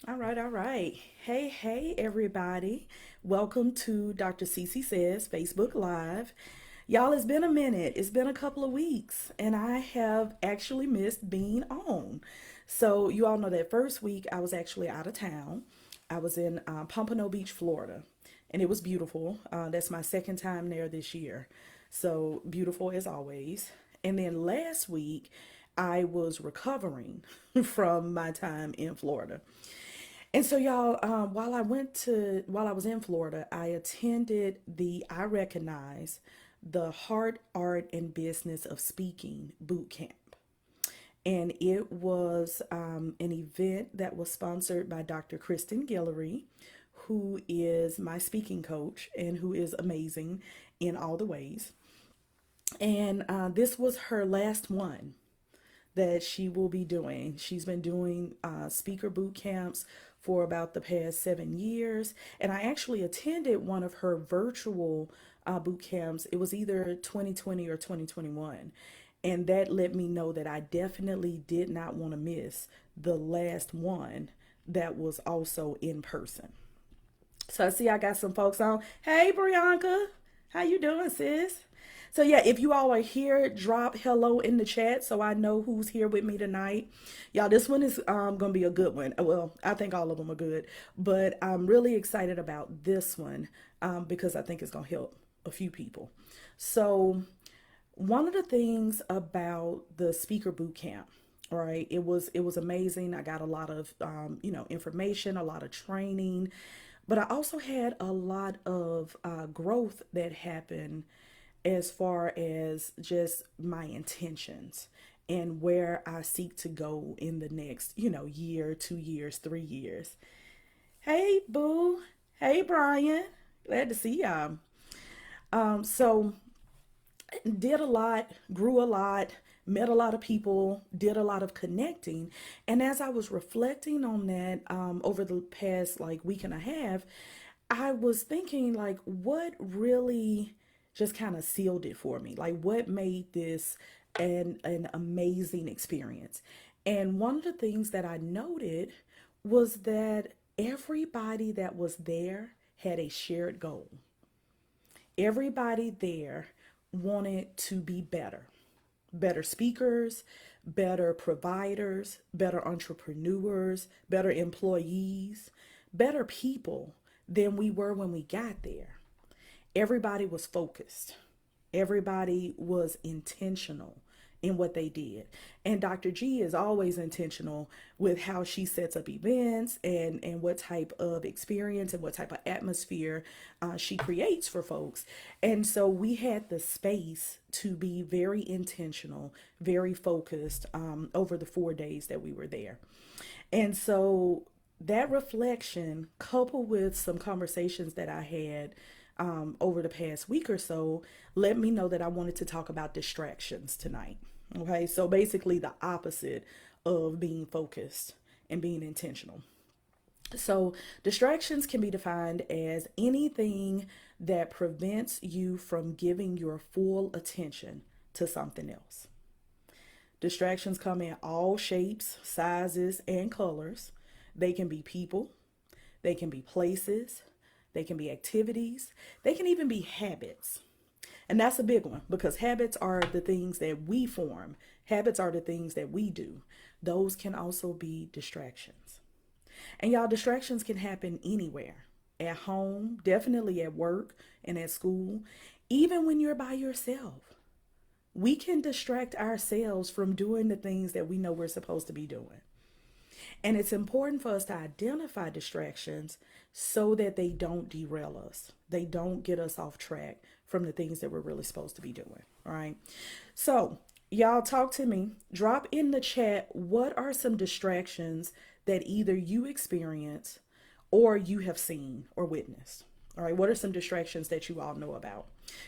All right, all right. Hey, everybody. Welcome to Dr. Cece Says Facebook Live. Y'all, it's been a minute. It's been a couple of weeks, and I have actually missed being on. So, you all know that first week I was actually out of town. I was in Pompano Beach, Florida, and it was beautiful. That's my second time there this year. So, beautiful as always. And then last week, I was recovering from my time in Florida. And so, y'all, while I was in Florida, I attended I recognize the Heart, Art, and Business of Speaking boot camp. And it was an event that was sponsored by Dr. Kristen Guillory, who is my speaking coach and who is amazing in all the ways. And this was her last one that she will be doing. She's been doing speaker boot camps for about the past 7 years. And I actually attended one of her virtual boot camps. It was either 2020 or 2021. And that let me know that I definitely did not want to miss the last one that was also in person. So I see I got some folks on. Hey, Brianka, how you doing, sis? So yeah, if you all are here, drop hello in the chat so I know who's here with me tonight. Y'all, this one is gonna be a good one. Well, I think all of them are good, but I'm really excited about this one because I think it's gonna help a few people. So one of the things about the speaker boot camp, right? It was amazing. I got a lot of information, a lot of training, but I also had a lot of growth that happened as far as just my intentions and where I seek to go in the next, year, 2 years, 3 years. Hey, Boo. Hey, Brian. Glad to see y'all. So did a lot, grew a lot, met a lot of people, did a lot of connecting. And as I was reflecting on that over the past like week and a half, I was thinking like what really just kind of sealed it for me? Like what made this an amazing experience? And one of the things that I noted was that everybody that was there had a shared goal. Everybody there wanted to be better speakers, better providers, better entrepreneurs, better employees, better people than we were when we got there. Everybody was focused, everybody was intentional in what they did. And Dr. G is always intentional with how she sets up events and what type of experience and what type of atmosphere she creates for folks. And so we had the space to be very intentional, very focused over the 4 days that we were there. And so that reflection, coupled with some conversations that I had over the past week or so, let me know that I wanted to talk about distractions tonight. Okay, so basically the opposite of being focused and being intentional. So, distractions can be defined as anything that prevents you from giving your full attention to something else. Distractions come in all shapes, sizes, and colors. They can be people, they can be places, they can be activities, they can even be habits. And that's a big one because habits are the things that we form, habits are the things that we do. Those can also be distractions. And y'all, distractions can happen anywhere, at home, definitely at work and at school, even when you're by yourself. We can distract ourselves from doing the things that we know we're supposed to be doing. And it's important for us to identify distractions so that they don't derail us. They don't get us off track from the things that we're really supposed to be doing. All right. So, y'all talk to me. Drop in the chat what are some distractions that either you experience or you have seen or witnessed. All right. What are some distractions that you all know about?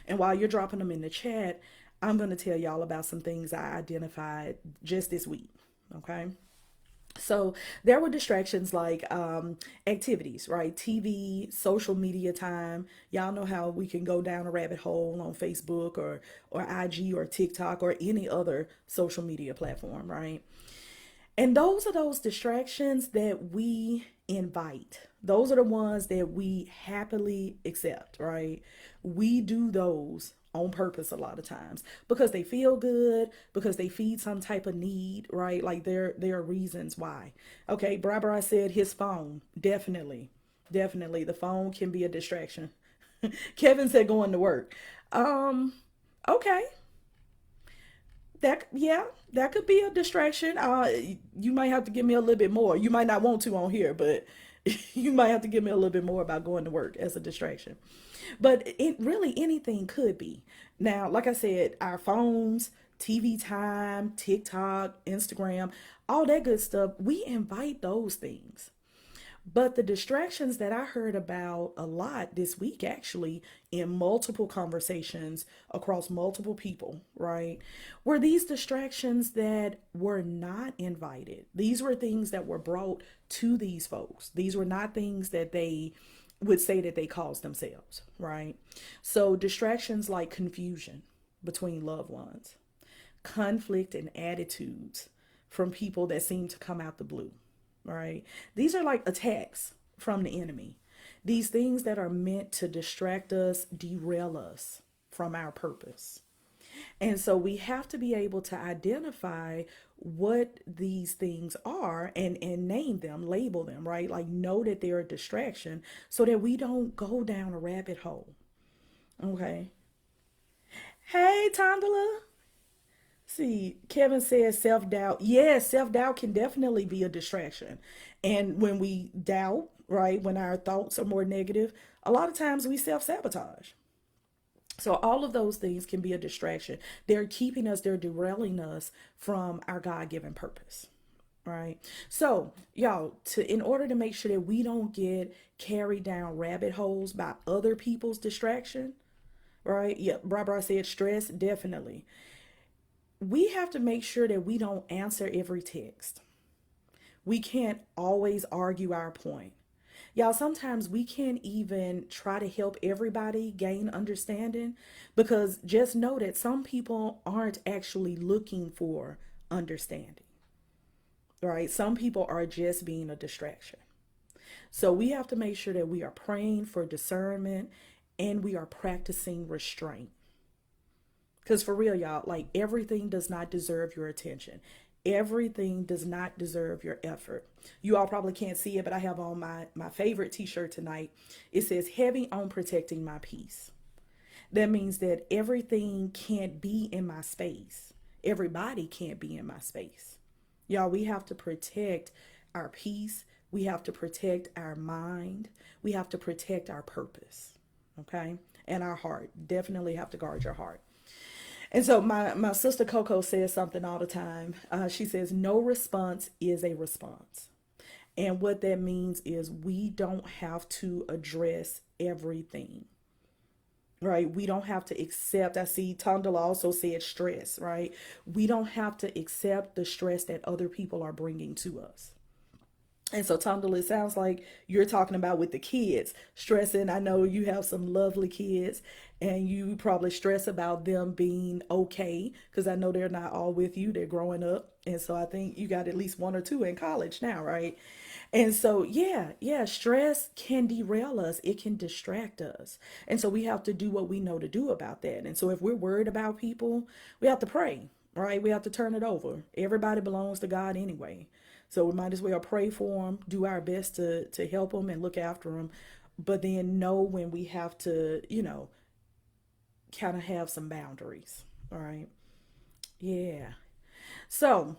And while you're dropping them in the chat, I'm going to tell y'all about some things I identified just this week. Okay. So there were distractions like activities, right? TV, social media time. Y'all know how we can go down a rabbit hole on Facebook or IG or TikTok or any other social media platform, right? And those are those distractions that we invite. Those are the ones that we happily accept, right? We do those on purpose a lot of times because they feel good, because they feed some type of need, right? Like there are reasons why. Okay, Barbara said his phone. Definitely. Definitely. The phone can be a distraction. Kevin said going to work. Um, okay. That yeah, that could be a distraction. You might have to give me a little bit more. You might not want to on here, but you might have to give me a little bit more about going to work as a distraction. But it really anything could be. Now, like I said, our phones, TV time, TikTok, Instagram, all that good stuff, we invite those things. But the distractions that I heard about a lot this week, actually, in multiple conversations across multiple people, right, were these distractions that were not invited. These were things that were brought to these folks. These were not things that they would say that they caused themselves, right? So, distractions like confusion between loved ones, conflict and attitudes from people that seem to come out the blue, right? These are like attacks from the enemy. These things that are meant to distract us, derail us from our purpose. And so we have to be able to identify what these things are and name them, label them, right? Like know that they're a distraction so that we don't go down a rabbit hole. Okay. Hey, Tondela. See, Kevin says self doubt. Yes, self doubt can definitely be a distraction. And when we doubt, right, when our thoughts are more negative, a lot of times we self sabotage. So, all of those things can be a distraction. They're keeping us, they're derailing us from our God given purpose. Right. So, y'all, to in order to make sure that we don't get carried down rabbit holes by other people's distraction, right? Yeah, Barbara said stress, definitely. We have to make sure that we don't answer every text. We can't always argue our point. Y'all, sometimes we can't even try to help everybody gain understanding because just know that some people aren't actually looking for understanding, right? Some people are just being a distraction. So we have to make sure that we are praying for discernment and we are practicing restraint. Because for real, y'all, like everything does not deserve your attention. Everything does not deserve your effort. You all probably can't see it, but I have on my favorite t-shirt tonight. It says heavy on protecting my peace. That means that everything can't be in my space. Everybody can't be in my space. Y'all, we have to protect our peace. We have to protect our mind. We have to protect our purpose. Okay? And our heart. Definitely have to guard your heart. And so my sister Coco says something all the time. She says, no response is a response. And what that means is we don't have to address everything, right? We don't have to accept. I see Tondela also said stress, right? We don't have to accept the stress that other people are bringing to us. And so, Tondela, it sounds like you're talking about with the kids stressing. I know you have some lovely kids, and you probably stress about them being okay because I know they're not all with you. They're growing up. And so, I think you got at least one or two in college now, right? And so, yeah, stress can derail us, it can distract us. And so, we have to do what we know to do about that. And so, if we're worried about people, we have to pray, right? We have to turn it over. Everybody belongs to God anyway. So we might as well pray for them, do our best to help them and look after them, but then know when we have to, kind of have some boundaries. All right. Yeah. So,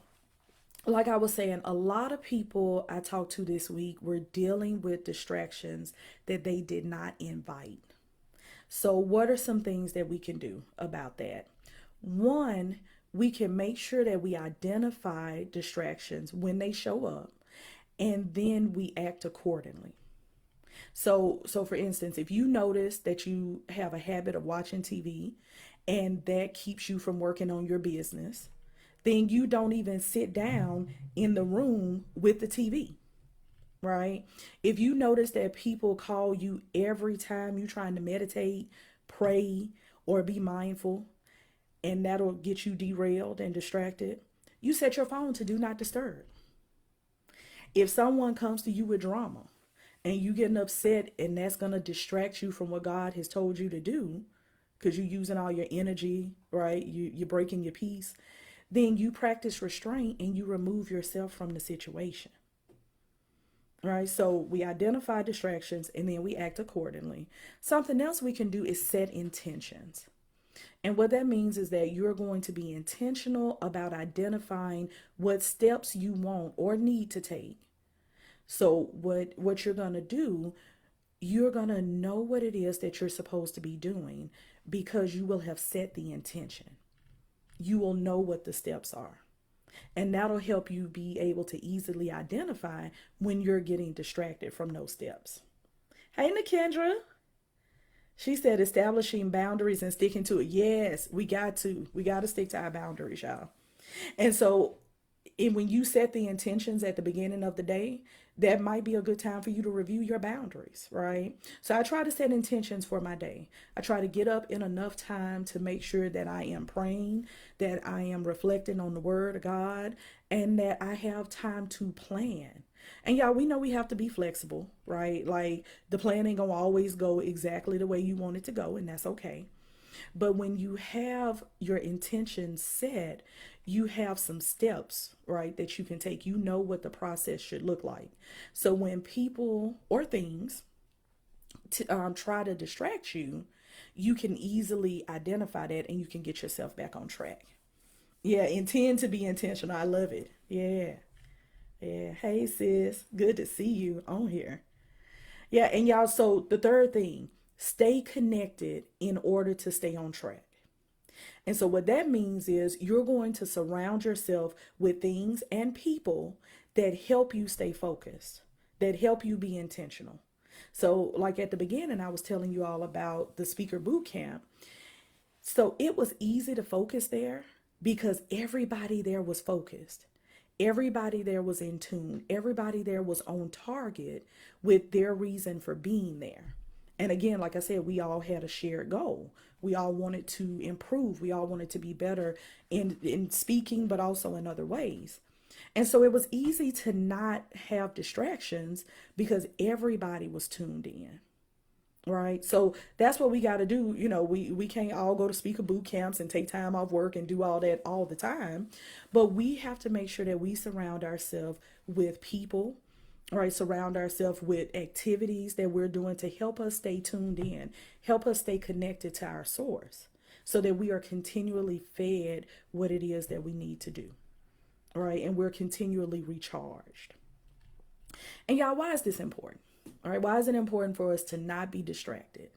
like I was saying, a lot of people I talked to this week were dealing with distractions that they did not invite. So, what are some things that we can do about that? One, we can make sure that we identify distractions when they show up and then we act accordingly. So for instance, if you notice that you have a habit of watching TV and that keeps you from working on your business, then you don't even sit down in the room with the TV, right? If you notice that people call you every time you're trying to meditate, pray, or be mindful, and that'll get you derailed and distracted, you set your phone to do not disturb. If someone comes to you with drama, and you getting upset, and that's going to distract you from what God has told you to do because you're using all your energy, right? You're breaking your peace. Then you practice restraint and you remove yourself from the situation. Right? So we identify distractions and then we act accordingly. Something else we can do is set intentions. And what that means is that you're going to be intentional about identifying what steps you want or need to take. So what you're going to do, you're going to know what it is that you're supposed to be doing because you will have set the intention. You will know what the steps are. And that'll help you be able to easily identify when you're getting distracted from those steps. Hey, Nikendra. She said establishing boundaries and sticking to it. Yes, we got to. We got to stick to our boundaries, y'all. And so, and when you set the intentions at the beginning of the day, that might be a good time for you to review your boundaries, right? So I try to set intentions for my day. I try to get up in enough time to make sure that I am praying, that I am reflecting on the word of God, and that I have time to plan. And y'all, we know we have to be flexible, right? Like the plan ain't gonna always go exactly the way you want it to go, and that's okay. But when you have your intention set, you have some steps, right, that you can take. You know what the process should look like. So when people or things try to distract you, you can easily identify that and you can get yourself back on track. Yeah, intend to be intentional. I love it. Yeah. Yeah. Hey, sis. Good to see you on here. Yeah. And y'all, so the third thing, stay connected in order to stay on track. And so, what that means is you're going to surround yourself with things and people that help you stay focused, that help you be intentional. So, like at the beginning, I was telling you all about the speaker boot camp. So, it was easy to focus there because everybody there was focused. Everybody there was in tune. Everybody there was on target with their reason for being there. And again, like I said, we all had a shared goal. We all wanted to improve. We all wanted to be better in speaking, but also in other ways. And so it was easy to not have distractions because everybody was tuned in. Right. So that's what we got to do. You know, we can't all go to speaker boot camps and take time off work and do all that all the time. But we have to make sure that we surround ourselves with people, right? Surround ourselves with activities that we're doing to help us stay tuned in, help us stay connected to our source so that we are continually fed what it is that we need to do, right? And we're continually recharged. And y'all, why is this important? All right, why is it important for us to not be distracted?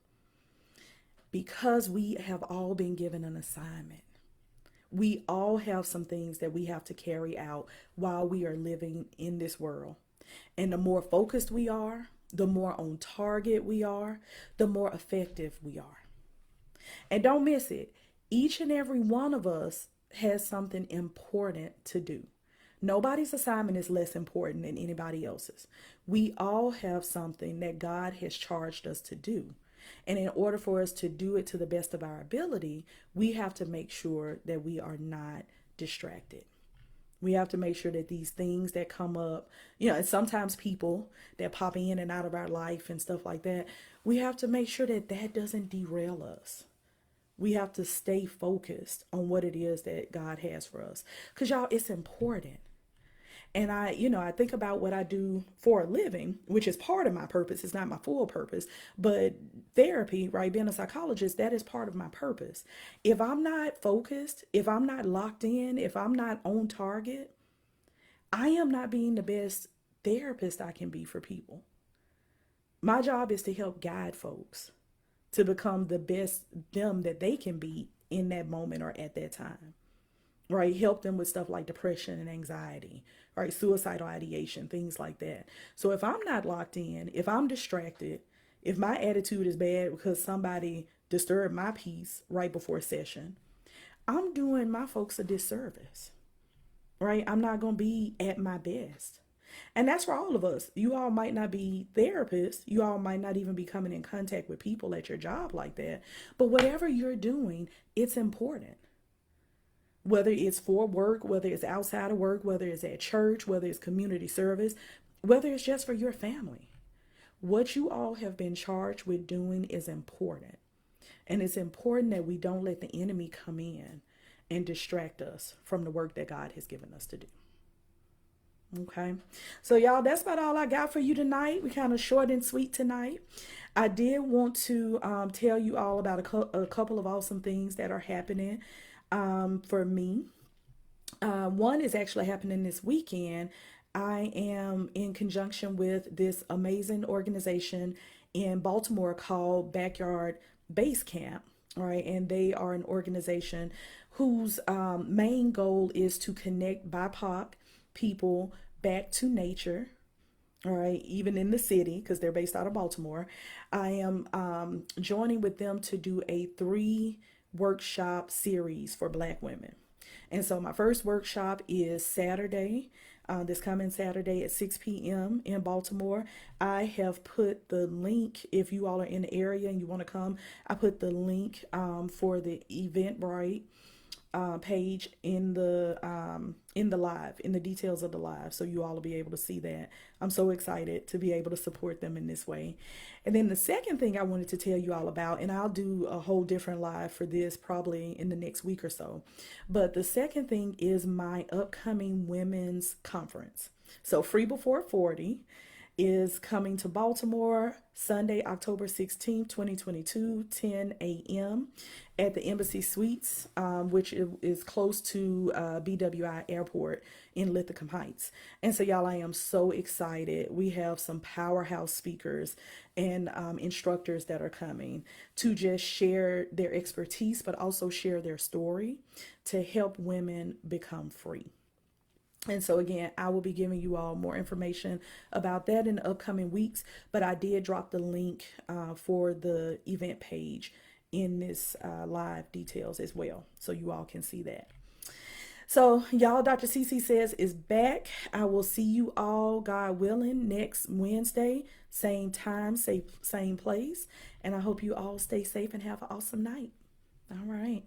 Because we have all been given an assignment. We all have some things that we have to carry out while we are living in this world. And the more focused we are, the more on target we are, the more effective we are. And don't miss it. Each and every one of us has something important to do. Nobody's assignment is less important than anybody else's. We all have something that God has charged us to do. And in order for us to do it to the best of our ability, we have to make sure that we are not distracted. We have to make sure that these things that come up, you know, and sometimes people that pop in and out of our life and stuff like that, we have to make sure that that doesn't derail us. We have to stay focused on what it is that God has for us. Because, y'all, it's important. And I think about what I do for a living, which is part of my purpose. It's not my full purpose, but therapy, right? Being a psychologist, that is part of my purpose. If I'm not focused, if I'm not locked in, if I'm not on target, I am not being the best therapist I can be for people. My job is to help guide folks to become the best them that they can be in that moment or at that time, right? Help them with stuff like depression and anxiety, right? Suicidal ideation, things like that. So if I'm not locked in, if I'm distracted, if my attitude is bad because somebody disturbed my peace right before session, I'm doing my folks a disservice, right? I'm not going to be at my best. And that's for all of us. You all might not be therapists. You all might not even be coming in contact with people at your job like that. But whatever you're doing, it's important. Whether it's for work, whether it's outside of work, whether it's at church, whether it's community service, whether it's just for your family. What you all have been charged with doing is important. And it's important that we don't let the enemy come in and distract us from the work that God has given us to do. Okay. So, y'all, that's about all I got for you tonight. We kind of short and sweet tonight. I did want to tell you all about a couple of awesome things that are happening for me. One is actually happening this weekend. I am in conjunction with this amazing organization in Baltimore called Backyard Base Camp. All right, and they are an organization whose main goal is to connect BIPOC people back to nature. All right, even in the city, because they're based out of Baltimore. I am joining with them to do a 3 workshop series for Black women. And so my first workshop is Saturday, this coming Saturday at 6 p.m. in Baltimore. I have put the link, if you all are in the area and you want to come, I put the link for the Eventbrite page in the live, in the details of the live, so you all will be able to see that. I'm so excited to be able to support them in this way. And then the second thing I wanted to tell you all about, and I'll do a whole different live for this probably in the next week or so, but the second thing is my upcoming women's conference. So Free Before 40 is coming to Baltimore Sunday, October 16th, 2022, 10 a.m. at the Embassy Suites, which is close to BWI Airport in Linthicum Heights. And so, y'all, I am so excited. We have some powerhouse speakers and instructors that are coming to just share their expertise, but also share their story to help women become free. And so, again, I will be giving you all more information about that in the upcoming weeks. But I did drop the link for the event page in this live details as well, so you all can see that. So, y'all, Dr. CC Says is back. I will see you all, God willing, next Wednesday, same time, same place. And I hope you all stay safe and have an awesome night. All right.